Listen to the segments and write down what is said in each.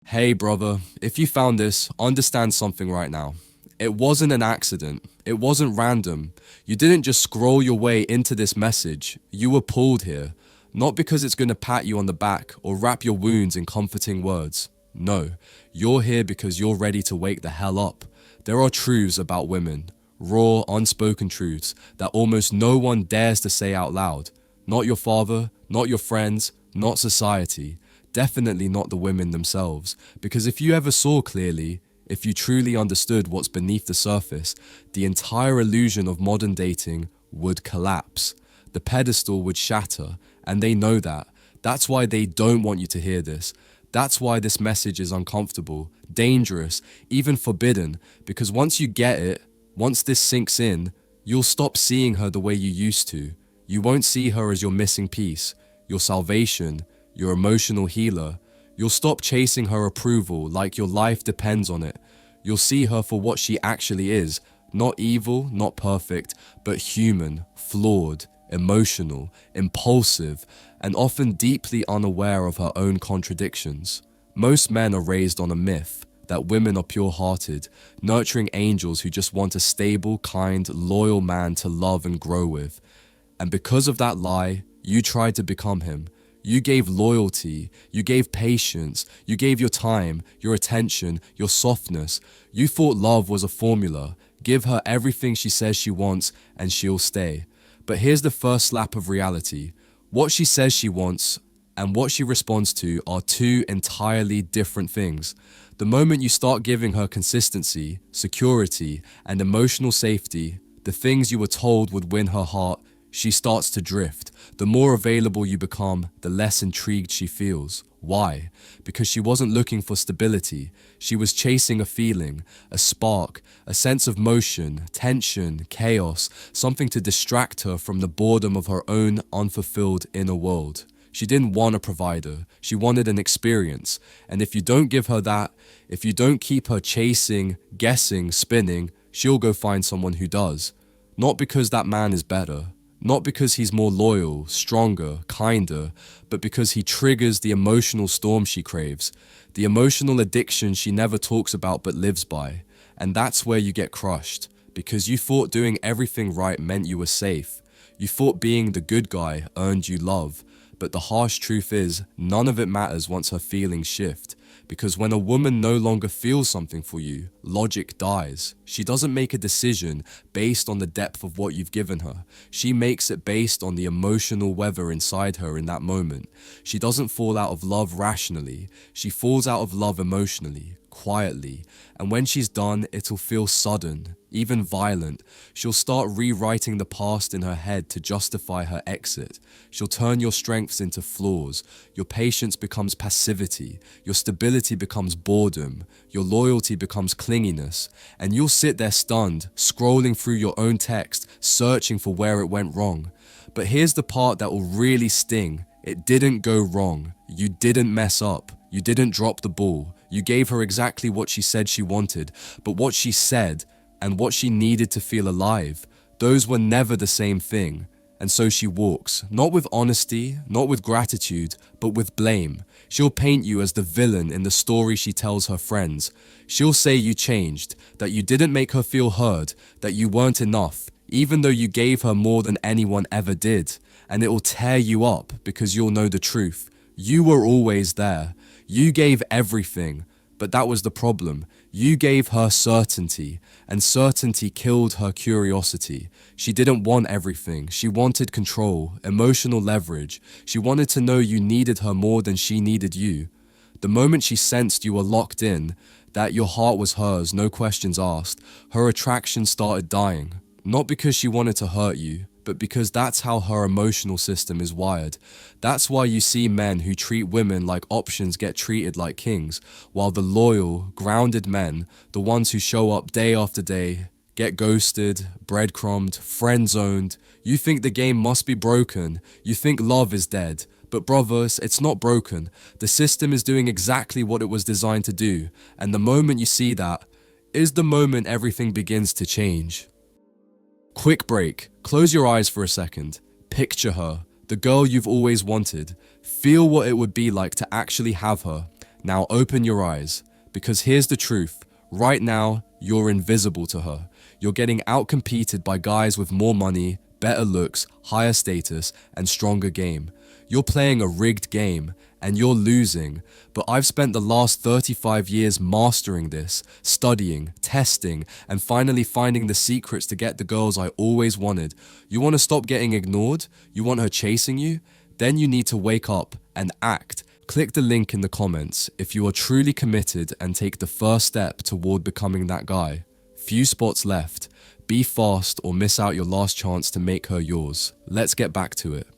Hey brother, if you found this, understand something right now. It wasn't an accident. It wasn't random. You didn't just scroll your way into this message. You were pulled here. Not because it's going to pat you on the back or wrap your wounds in comforting words. No, you're here because you're ready to wake the hell up. There are truths about women. Raw, unspoken truths that almost no one dares to say out loud. Not your father, not your friends, not society. Definitely not the women themselves, because if you ever saw clearly, if you truly understood what's beneath the surface, the entire illusion of modern dating would collapse. The pedestal would shatter, and they know that. That's why they don't want you to hear this. That's why this message is uncomfortable, dangerous, even forbidden, because once you get it, once this sinks in, you'll stop seeing her the way you used to. You won't see her as your missing piece, your salvation, your emotional healer. You'll stop chasing her approval like your life depends on it. You'll see her for what she actually is, not evil, not perfect, but human, flawed, emotional, impulsive, and often deeply unaware of her own contradictions. Most men are raised on a myth that women are pure-hearted, nurturing angels who just want a stable, kind, loyal man to love and grow with. And because of that lie, you tried to become him. You gave loyalty, you gave patience, you gave your time, your attention, your softness. You thought love was a formula. Give her everything she says she wants and she'll stay. But here's the first slap of reality. What she says she wants and what she responds to are two entirely different things. The moment you start giving her consistency, security, and emotional safety, the things you were told would win her heart, she starts to drift. The more available you become, the less intrigued she feels. Why? Because she wasn't looking for stability. She was chasing a feeling, a spark, a sense of motion, tension, chaos, something to distract her from the boredom of her own unfulfilled inner world. She didn't want a provider. She wanted an experience. And if you don't give her that, if you don't keep her chasing, guessing, spinning, she'll go find someone who does. Not because that man is better. Not because he's more loyal, stronger, kinder, but because he triggers the emotional storm she craves, the emotional addiction she never talks about but lives by. And that's where you get crushed, because you thought doing everything right meant you were safe. You thought being the good guy earned you love, but the harsh truth is, none of it matters once her feelings shift. Because when a woman no longer feels something for you, logic dies. She doesn't make a decision based on the depth of what you've given her. She makes it based on the emotional weather inside her in that moment. She doesn't fall out of love rationally. She falls out of love emotionally, quietly. And when she's done, it'll feel sudden, even violent. She'll start rewriting the past in her head to justify her exit. She'll turn your strengths into flaws. Your patience becomes passivity. Your stability becomes boredom. Your loyalty becomes clinginess. And you'll sit there stunned, scrolling through your own text, searching for where it went wrong. But here's the part that will really sting. It didn't go wrong. You didn't mess up. You didn't drop the ball. You gave her exactly what she said she wanted, but what she said and what she needed to feel alive, those were never the same thing. And so she walks, not with honesty, not with gratitude, but with blame. She'll paint you as the villain in the story she tells her friends. She'll say you changed, that you didn't make her feel heard, that you weren't enough, even though you gave her more than anyone ever did. And it will tear you up because you'll know the truth. You were always there. You gave everything, but that was the problem. You gave her certainty, and certainty killed her curiosity. She didn't want everything. She wanted control, emotional leverage. She wanted to know you needed her more than she needed you. The moment she sensed you were locked in, that your heart was hers, no questions asked, her attraction started dying. Not because she wanted to hurt you, but because that's how her emotional system is wired. That's why you see men who treat women like options get treated like kings, while the loyal, grounded men, the ones who show up day after day, get ghosted, breadcrumbed, friend-zoned. You think the game must be broken. You think love is dead. But brothers, it's not broken. The system is doing exactly what it was designed to do. And the moment you see that, is the moment everything begins to change. Quick break. Close your eyes for a second. Picture her, the girl you've always wanted. Feel what it would be like to actually have her. Now open your eyes, because here's the truth. Right now, you're invisible to her. You're getting outcompeted by guys with more money, better looks, higher status, and stronger game. You're playing a rigged game, and you're losing. But I've spent the last 35 years mastering this, studying, testing, and finally finding the secrets to get the girls I always wanted. You want to stop getting ignored? You want her chasing you? Then you need to wake up and act. Click the link in the comments if you are truly committed and take the first step toward becoming that guy. Few spots left. Be fast or miss out your last chance to make her yours. Let's get back to it.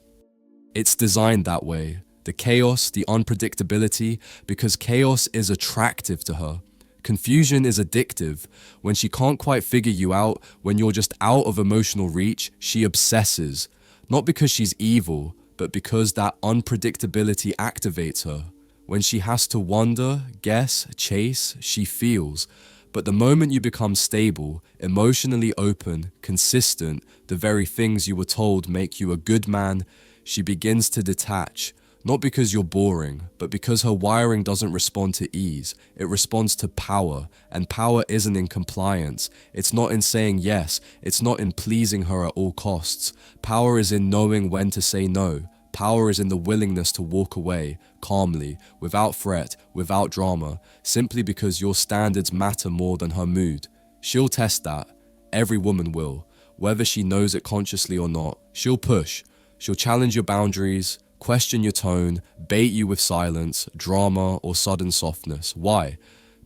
It's designed that way. The chaos, the unpredictability, because chaos is attractive to her. Confusion is addictive. When she can't quite figure you out, when you're just out of emotional reach, she obsesses. Not because she's evil, but because that unpredictability activates her. When she has to wonder, guess, chase, she feels. But the moment you become stable, emotionally open, consistent, the very things you were told make you a good man, she begins to detach. Not because you're boring, but because her wiring doesn't respond to ease. It responds to power, and power isn't in compliance. It's not in saying yes. It's not in pleasing her at all costs. Power is in knowing when to say no. Power is in the willingness to walk away, calmly, without threat, without drama, simply because your standards matter more than her mood. She'll test that. Every woman will. Whether she knows it consciously or not, she'll push. She'll challenge your boundaries, question your tone, bait you with silence, drama, or sudden softness. Why?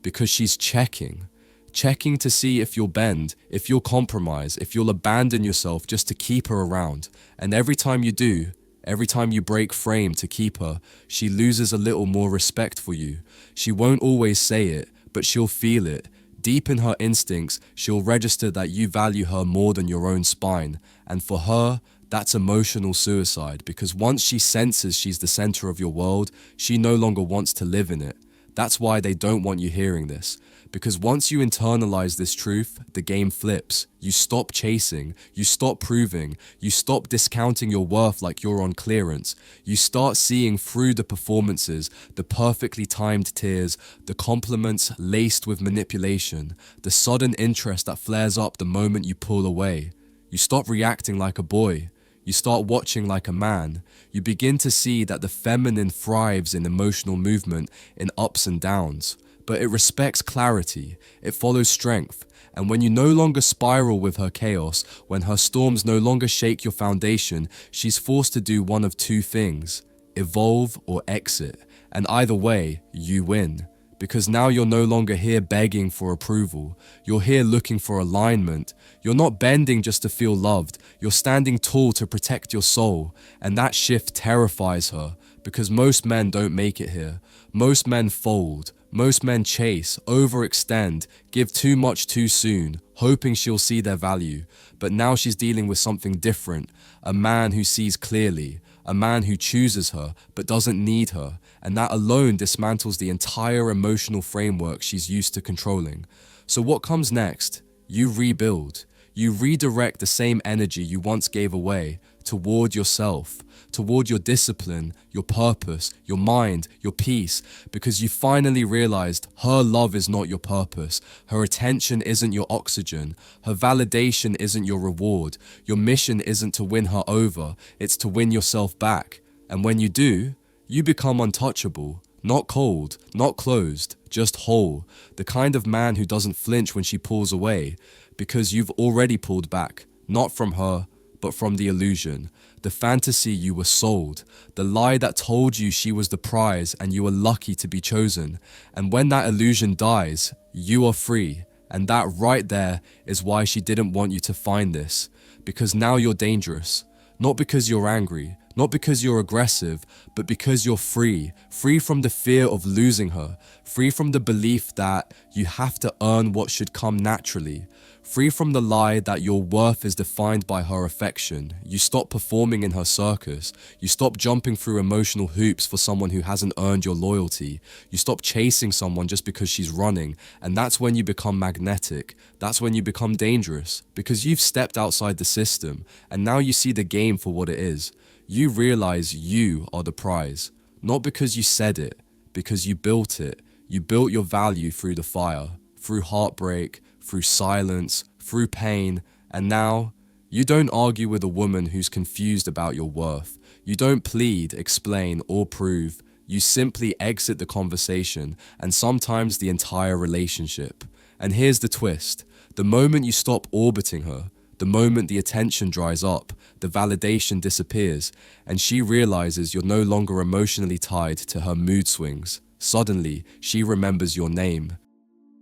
Because she's checking. Checking to see if you'll bend, if you'll compromise, if you'll abandon yourself just to keep her around. And every time you do, every time you break frame to keep her, she loses a little more respect for you. She won't always say it, but she'll feel it. Deep in her instincts, she'll register that you value her more than your own spine. And for her, that's emotional suicide, because once she senses she's the center of your world, she no longer wants to live in it. That's why they don't want you hearing this. Because once you internalize this truth, the game flips. You stop chasing, you stop proving, you stop discounting your worth like you're on clearance. You start seeing through the performances, the perfectly timed tears, the compliments laced with manipulation, the sudden interest that flares up the moment you pull away. You stop reacting like a boy. You start watching like a man. You begin to see that the feminine thrives in emotional movement, in ups and downs. But it respects clarity, it follows strength. And when you no longer spiral with her chaos, when her storms no longer shake your foundation, she's forced to do one of two things: evolve or exit. And either way, you win. Because now you're no longer here begging for approval. You're here looking for alignment. You're not bending just to feel loved. You're standing tall to protect your soul. And that shift terrifies her, because most men don't make it here. Most men fold. Most men chase, overextend, give too much too soon, hoping she'll see their value. But now she's dealing with something different. A man who sees clearly. A man who chooses her, but doesn't need her. And that alone dismantles the entire emotional framework she's used to controlling. So what comes next? You rebuild. You redirect the same energy you once gave away toward yourself, toward your discipline, your purpose, your mind, your peace, because you finally realized her love is not your purpose, her attention isn't your oxygen, her validation isn't your reward, your mission isn't to win her over, it's to win yourself back. And when you do, you become untouchable. Not cold, not closed, just whole. The kind of man who doesn't flinch when she pulls away, because you've already pulled back, not from her, but from the illusion, the fantasy you were sold, the lie that told you she was the prize and you were lucky to be chosen. And when that illusion dies, you are free. And that right there is why she didn't want you to find this, because now you're dangerous. Not because you're angry, not because you're aggressive, but because you're free. Free from the fear of losing her. Free from the belief that you have to earn what should come naturally. Free from the lie that your worth is defined by her affection. You stop performing in her circus. You stop jumping through emotional hoops for someone who hasn't earned your loyalty. You stop chasing someone just because she's running. And that's when you become magnetic. That's when you become dangerous. Because you've stepped outside the system. And now you see the game for what it is. You realize you are the prize. Not because you said it, because you built it. You built your value through the fire, through heartbreak, through silence, through pain, and now you don't argue with a woman who's confused about your worth. You don't plead, explain, or prove. You simply exit the conversation and sometimes the entire relationship. And here's the twist. The moment you stop orbiting her, the moment the attention dries up, the validation disappears, and she realizes you're no longer emotionally tied to her mood swings. Suddenly, she remembers your name.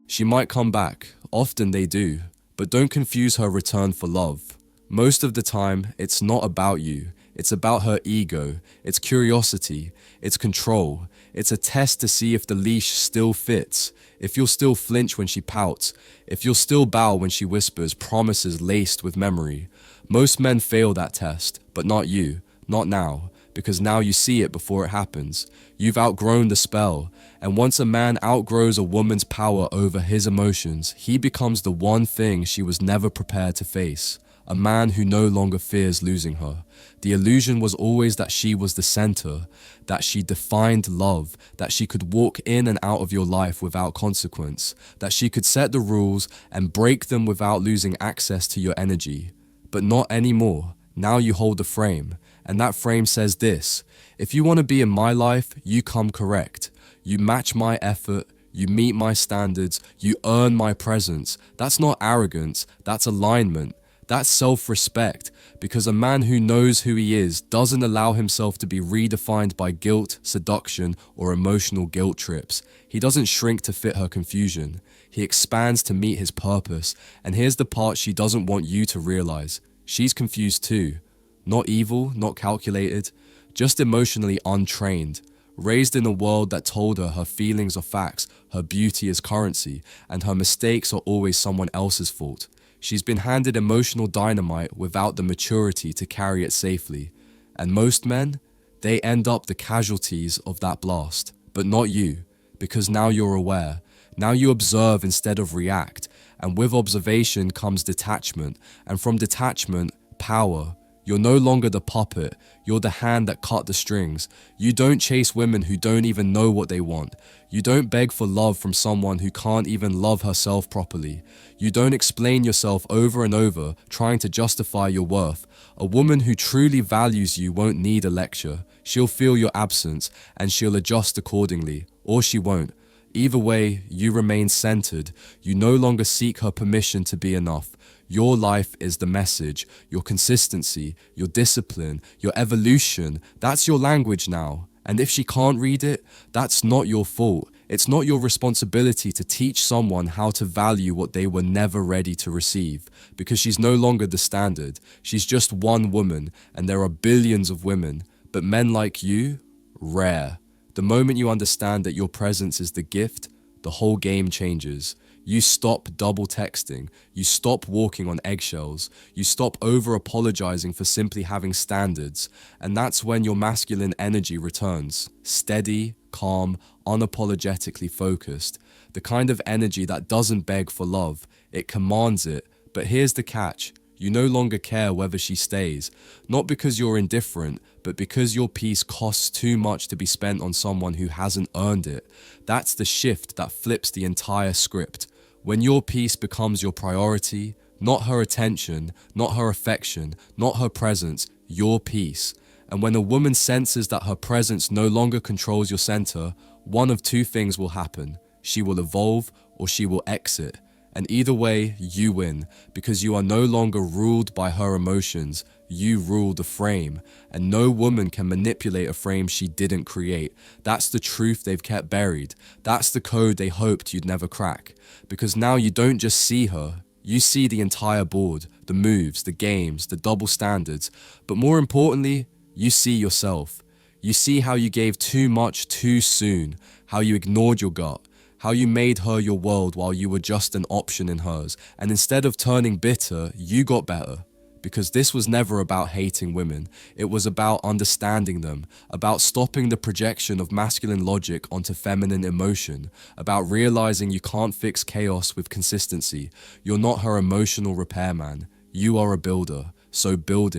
She might come back, often they do, but don't confuse her return for love. Most of the time, it's not about you. It's about her ego, it's curiosity, it's control. It's a test to see if the leash still fits, if you'll still flinch when she pouts, if you'll still bow when she whispers promises laced with memory. Most men fail that test, but not you, not now, because now you see it before it happens. You've outgrown the spell, and once a man outgrows a woman's power over his emotions, he becomes the one thing she was never prepared to face. A man who no longer fears losing her. The illusion was always that she was the center, that she defined love, that she could walk in and out of your life without consequence, that she could set the rules and break them without losing access to your energy. But not anymore. Now you hold a frame, and that frame says this: if you want to be in my life, you come correct. You match my effort, you meet my standards, you earn my presence. That's not arrogance, that's alignment. That's self-respect, because a man who knows who he is doesn't allow himself to be redefined by guilt, seduction, or emotional guilt trips. He doesn't shrink to fit her confusion. He expands to meet his purpose, and here's the part she doesn't want you to realize. She's confused too. Not evil, not calculated, just emotionally untrained. Raised in a world that told her her feelings are facts, her beauty is currency, and her mistakes are always someone else's fault. She's been handed emotional dynamite without the maturity to carry it safely. And most men, they end up the casualties of that blast. But not you, because now you're aware. Now you observe instead of react. And with observation comes detachment. And from detachment, power. You're no longer the puppet, you're the hand that cut the strings. You don't chase women who don't even know what they want. You don't beg for love from someone who can't even love herself properly. You don't explain yourself over and over, trying to justify your worth. A woman who truly values you won't need a lecture. She'll feel your absence, and she'll adjust accordingly, or she won't. Either way, you remain centered. You no longer seek her permission to be enough. Your life is the message, your consistency, your discipline, your evolution. That's your language now. And if she can't read it, that's not your fault. It's not your responsibility to teach someone how to value what they were never ready to receive, because she's no longer the standard. She's just one woman, and there are billions of women. But men like you, rare. The moment you understand that your presence is the gift, the whole game changes. You stop double texting, you stop walking on eggshells, you stop over apologizing for simply having standards, and that's when your masculine energy returns. Steady, calm, unapologetically focused. The kind of energy that doesn't beg for love, it commands it. But here's the catch. You no longer care whether she stays, not because you're indifferent, but because your peace costs too much to be spent on someone who hasn't earned it. That's the shift that flips the entire script. When your peace becomes your priority, not her attention, not her affection, not her presence, your peace. And when a woman senses that her presence no longer controls your center, one of two things will happen. She will evolve or she will exit. And either way, you win, because you are no longer ruled by her emotions. You rule the frame, and no woman can manipulate a frame she didn't create. That's the truth they've kept buried. That's the code they hoped you'd never crack. Because now you don't just see her, you see the entire board, the moves, the games, the double standards. But more importantly, you see yourself. You see how you gave too much too soon, how you ignored your gut, how you made her your world while you were just an option in hers. And instead of turning bitter, you got better. Because this was never about hating women. It was about understanding them, about stopping the projection of masculine logic onto feminine emotion, about realizing you can't fix chaos with consistency. You're not her emotional repairman. You are a builder. So build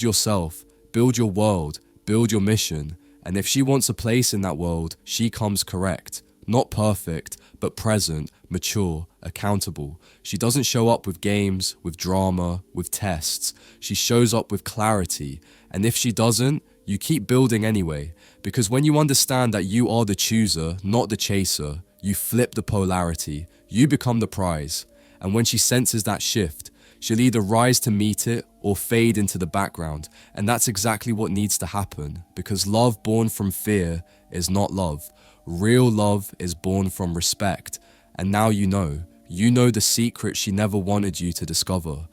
yourself, build your world, build your mission. And if she wants a place in that world, she comes correct. Not perfect, but present, mature, accountable. She doesn't show up with games, with drama, with tests. She shows up with clarity. And if she doesn't, you keep building anyway. Because when you understand that you are the chooser, not the chaser, you flip the polarity. You become the prize. And when she senses that shift, she'll either rise to meet it or fade into the background. And that's exactly what needs to happen, because love born from fear is not love. Real love is born from respect. And now you know the secret she never wanted you to discover.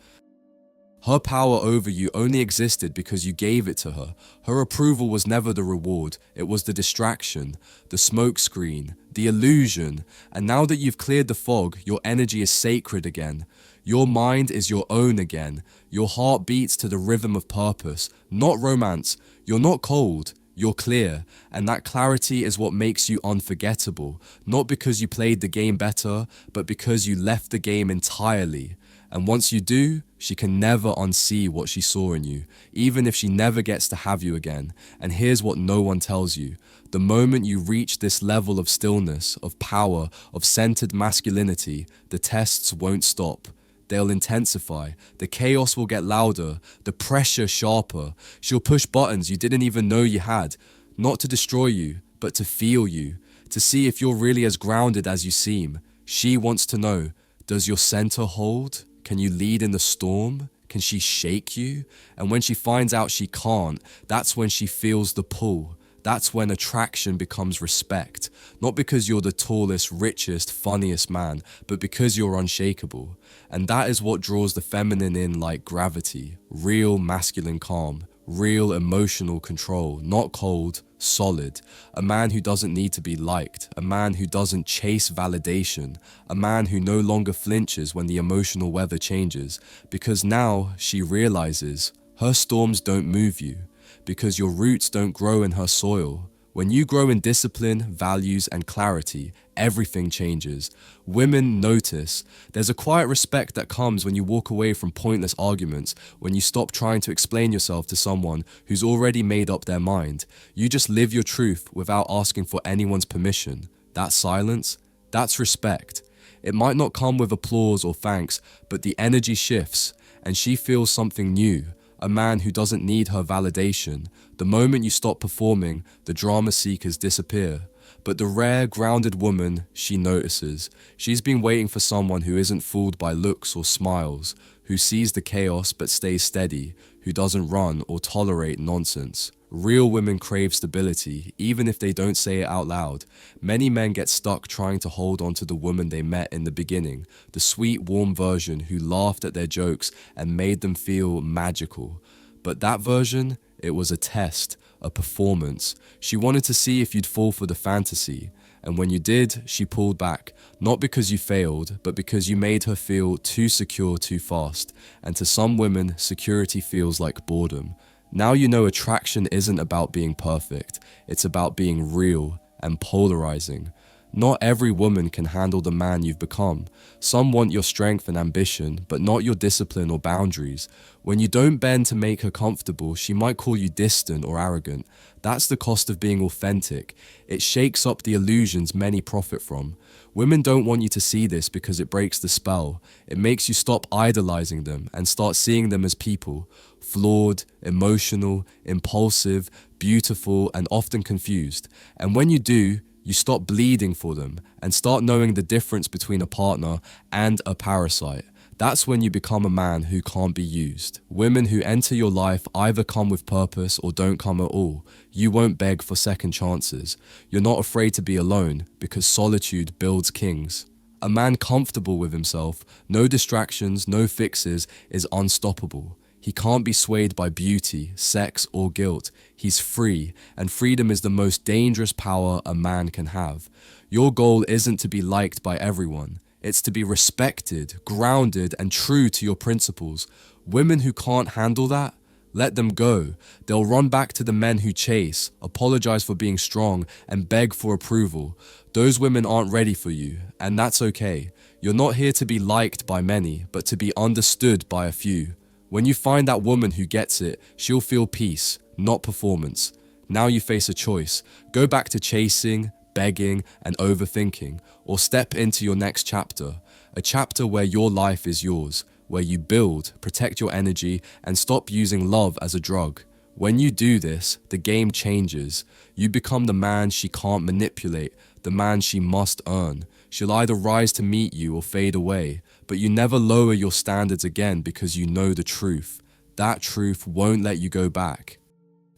Her power over you only existed because you gave it to her. Her approval was never the reward. It was the distraction, the smokescreen, the illusion. And now that you've cleared the fog, your energy is sacred again. Your mind is your own again. Your heart beats to the rhythm of purpose, not romance. You're not cold. You're clear, and that clarity is what makes you unforgettable, not because you played the game better, but because you left the game entirely. And once you do, she can never unsee what she saw in you, even if she never gets to have you again. And here's what no one tells you. The moment you reach this level of stillness, of power, of centered masculinity, the tests won't stop. They'll intensify, the chaos will get louder, the pressure sharper. She'll push buttons you didn't even know you had, not to destroy you, but to feel you, to see if you're really as grounded as you seem. She wants to know, does your center hold? Can you lead in the storm? Can she shake you? And when she finds out she can't, that's when she feels the pull. That's when attraction becomes respect. Not because you're the tallest, richest, funniest man, but because you're unshakable. And that is what draws the feminine in like gravity. Real masculine calm. Real emotional control. Not cold, solid. A man who doesn't need to be liked. A man who doesn't chase validation. A man who no longer flinches when the emotional weather changes. Because now she realizes her storms don't move you. Because your roots don't grow in her soil. When you grow in discipline, values, and clarity, everything changes. Women notice. There's a quiet respect that comes when you walk away from pointless arguments, when you stop trying to explain yourself to someone who's already made up their mind. You just live your truth without asking for anyone's permission. That silence, that's respect. It might not come with applause or thanks, but the energy shifts, and she feels something new. A man who doesn't need her validation. The moment you stop performing, the drama seekers disappear. But the rare, grounded woman, she notices. She's been waiting for someone who isn't fooled by looks or smiles, who sees the chaos but stays steady, who doesn't run or tolerate nonsense. Real women crave stability, even if they don't say it out loud. Many men get stuck trying to hold on to the woman they met in the beginning, the sweet, warm version who laughed at their jokes and made them feel magical. But that version, it was a test, a performance. She wanted to see if you'd fall for the fantasy. And when you did, she pulled back, not because you failed, but because you made her feel too secure too fast. And to some women, security feels like boredom. Now you know attraction isn't about being perfect, it's about being real and polarizing. Not every woman can handle the man you've become. Some want your strength and ambition, but not your discipline or boundaries. When you don't bend to make her comfortable, she might call you distant or arrogant. That's the cost of being authentic. It shakes up the illusions many profit from. Women don't want you to see this because it breaks the spell. It makes you stop idolizing them and start seeing them as people. Flawed, emotional, impulsive, beautiful, and often confused. And when you do, you stop bleeding for them and start knowing the difference between a partner and a parasite. That's when you become a man who can't be used. Women who enter your life either come with purpose or don't come at all. You won't beg for second chances. You're not afraid to be alone because solitude builds kings. A man comfortable with himself, no distractions, no fixes, is unstoppable. He can't be swayed by beauty, sex, or guilt. He's free, and freedom is the most dangerous power a man can have. Your goal isn't to be liked by everyone. It's to be respected, grounded, and true to your principles. Women who can't handle that, let them go. They'll run back to the men who chase, apologize for being strong, and beg for approval. Those women aren't ready for you, and that's okay. You're not here to be liked by many, but to be understood by a few. When you find that woman who gets it, she'll feel peace, not performance. Now you face a choice. Go back to chasing, begging, and overthinking, or step into your next chapter, a chapter where your life is yours, where you build, protect your energy, and stop using love as a drug. When you do this, the game changes. You become the man she can't manipulate, the man she must earn. She'll either rise to meet you or fade away, but you never lower your standards again because you know the truth. That truth won't let you go back.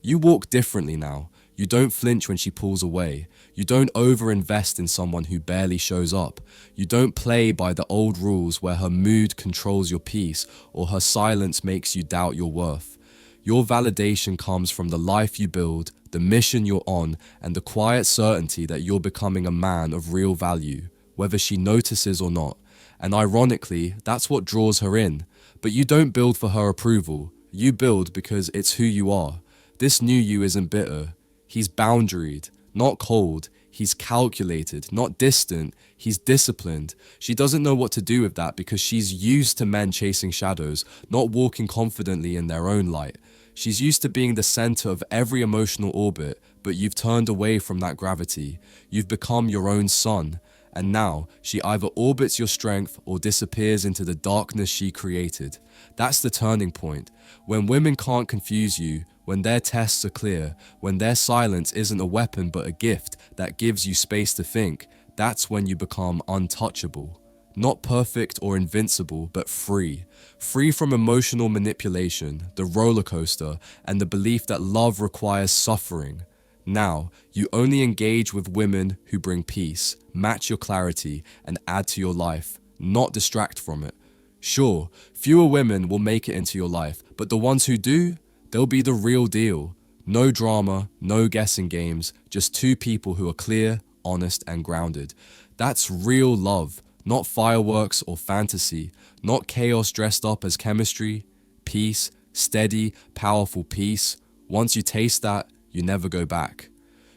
You walk differently now. You don't flinch when she pulls away. You don't overinvest in someone who barely shows up. You don't play by the old rules where her mood controls your peace or her silence makes you doubt your worth. Your validation comes from the life you build, the mission you're on, and the quiet certainty that you're becoming a man of real value, whether she notices or not. And ironically, that's what draws her in. But you don't build for her approval. You build because it's who you are. This new you isn't bitter. He's boundaried, not cold. He's calculated, not distant. He's disciplined. She doesn't know what to do with that because she's used to men chasing shadows, not walking confidently in their own light. She's used to being the center of every emotional orbit, but you've turned away from that gravity. You've become your own sun. And now, she either orbits your strength or disappears into the darkness she created. That's the turning point. When women can't confuse you, when their tests are clear, when their silence isn't a weapon but a gift that gives you space to think, that's when you become untouchable. Not perfect or invincible, but free. Free from emotional manipulation, the roller coaster, and the belief that love requires suffering. Now, you only engage with women who bring peace, match your clarity, and add to your life, not distract from it. Sure, fewer women will make it into your life, but the ones who do, they'll be the real deal. No drama, no guessing games, just two people who are clear, honest, and grounded. That's real love, not fireworks or fantasy, not chaos dressed up as chemistry. Peace, steady, powerful peace. Once you taste that, you never go back.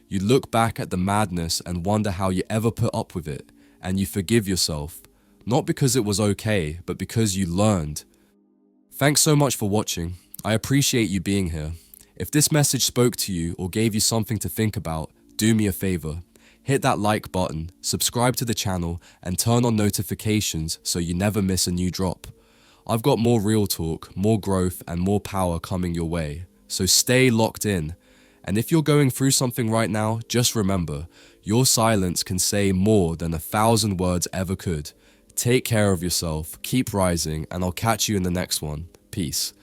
You look back at the madness and wonder how you ever put up with it, and you forgive yourself, not because it was okay, but because you learned. Thanks so much for watching. I appreciate you being here. If this message spoke to you or gave you something to think about, do me a favor. Hit that like button, subscribe to the channel, and turn on notifications so you never miss a new drop. I've got more real talk, more growth, and more power coming your way, so stay locked in. And if you're going through something right now, just remember, your silence can say more than 1,000 words ever could. Take care of yourself, keep rising, and I'll catch you in the next one. Peace.